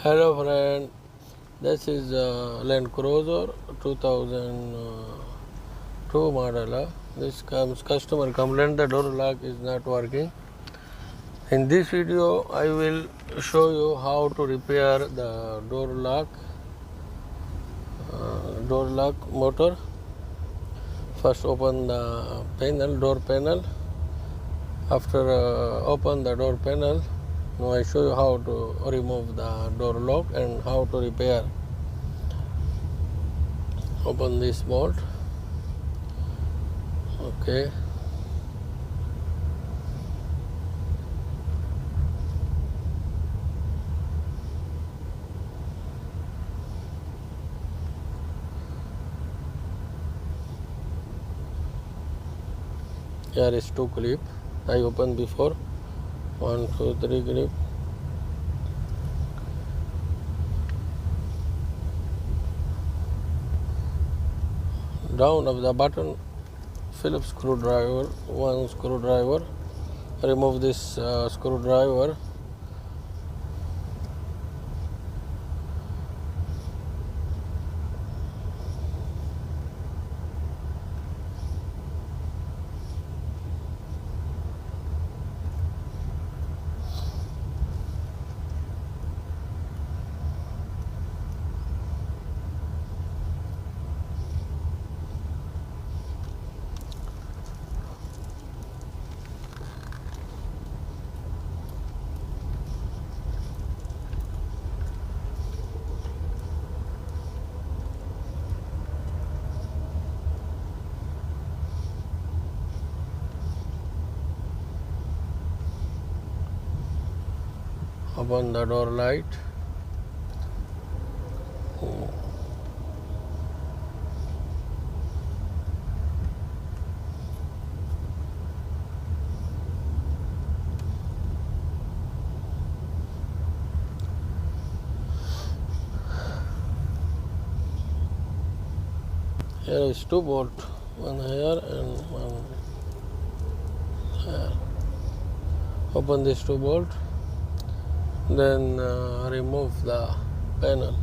Hello friend, this is Land Cruiser 2002 model. This comes customer complaint the door lock is not working. In this video I will show you how to repair the door lock motor. First open the door panel. After open the door panel, now I show you how to remove the door lock and how to repair. Open this bolt. Okay. Here is 2 clip. I opened before. 1, 2, 3 clip. Down of the button, Phillips screwdriver, 1 screwdriver. Remove this screwdriver. Open the door light. Here is 2 bolt, one here and one here. Open this 2 bolt. Then remove the panel.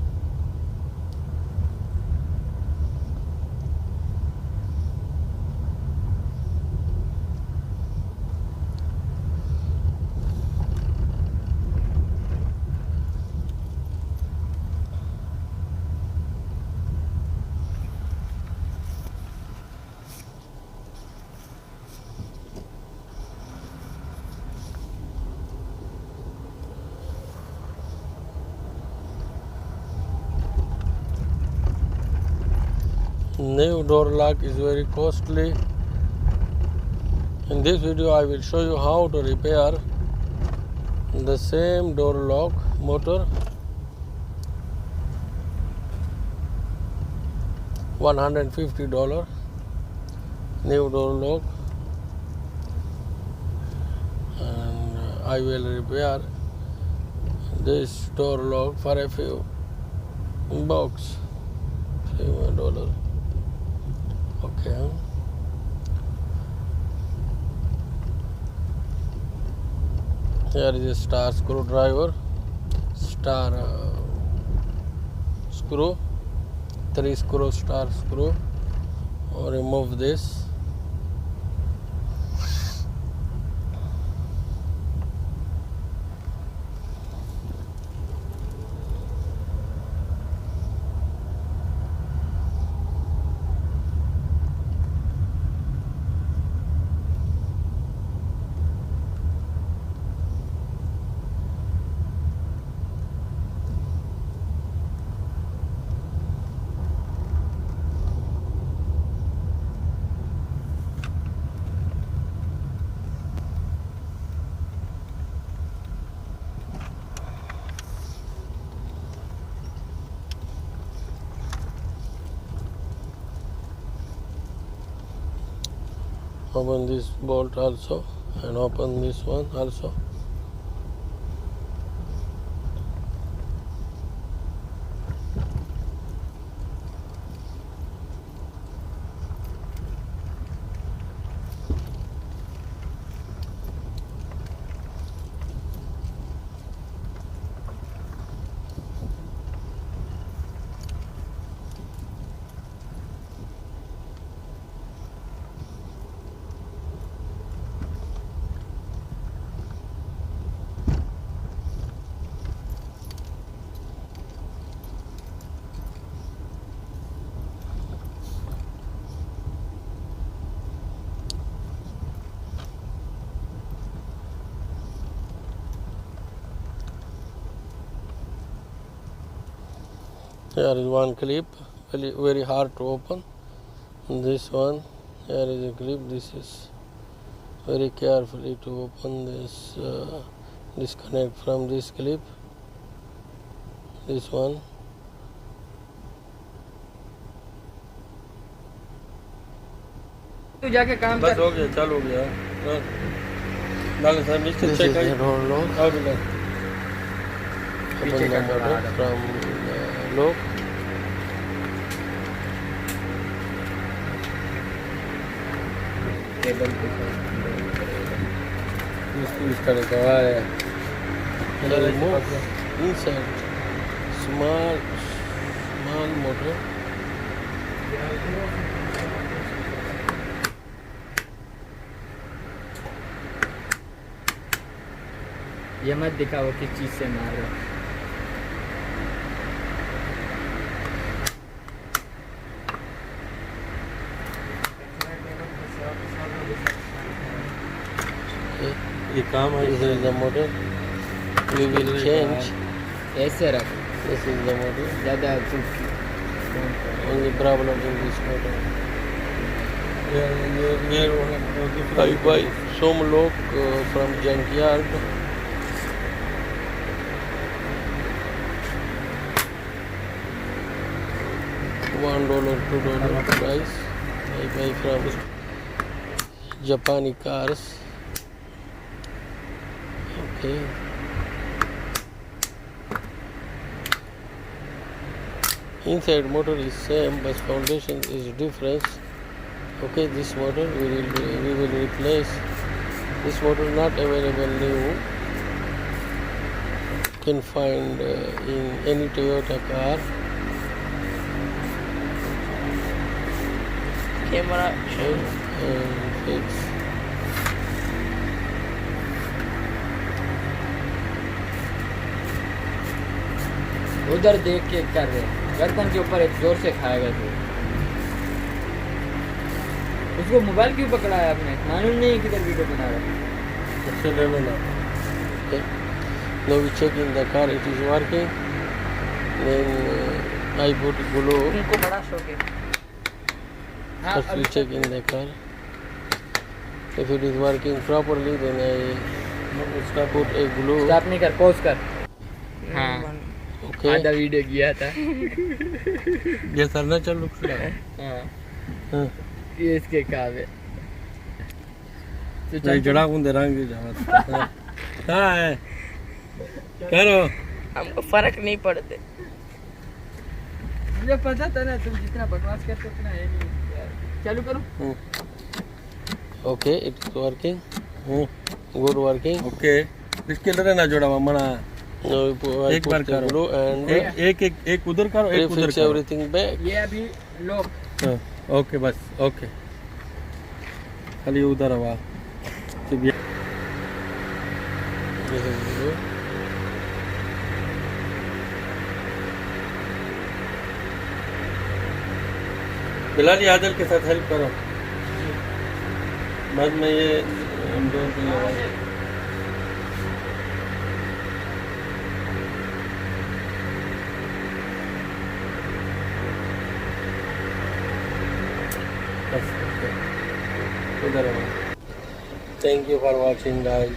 New door lock is very costly. In this video I will show you how to repair the same door lock motor. $150 new door lock, and I will repair this door lock for a few bucks, $5. Okay. Here is a star screwdriver, star screw, 3 screw star screw. Remove this. Open this bolt also and open this one also. Here is one clip, very hard to open. This one, here is a clip. This is very carefully to open this. Disconnect from this clip. This one. तू जाके काम बस कर। हो गया, चालू हो गया। डालो सर, नीचे चेक करिए। आओ बिना। पीछे का motor from lock. केबल पे इस तरह का है। Remove inside small motor. ये मत दिखाओ किस चीज से मार रहा। ये काम है। This is the motor. We will change. ऐसे रख। This is the motor. ज़्यादा Only problem in this motor. I buy some lock from junkyard. $1, $2 price. I buy from Japanese cars. Okay. Inside motor is same, but foundation is different. Okay, this motor we will replace. This motor not available new. You can find in any Toyota car. Camera And fix. उधर देख के कर रहे हैं। गर्दन के ऊपर एक जोर से खाएगा तू। उसको मोबाइल क्यों पकड़ा है आपने? मालूम नहीं है किधर वीडियो बना रहा है। Okay, okay. Now we check in the car, it is working. Then I put glue. उनको बड़ा शौक है। First we check in the car. If it is working properly, then I put a glue. Stop नहीं कर, pause कर। हाँ। Okay. आधा video किया था। ये सर ना चल रुक रहा है। हाँ। ये इसके काम है। नहीं जड़ा कुंदे रंग जावत। हाँ है। करो। हमको फर्क नहीं पड़ते। मुझे पता था ना तुम जितना बकवास करते उतना है नहीं यार। चालू करो। Okay, it is working. Good working. Okay. इसके अंदर ना जोड़ा हुआ मना। No, एक बार करो and एक उधर करो एक उधर करो। Everything back. ये अभी लॉक। ओके बस ओके। खाली उधर हवा। बिलाल आदल के साथ हेल्प करो। बाद में ये हम दोनों को लगाएंगे। Thank you for watching, guys.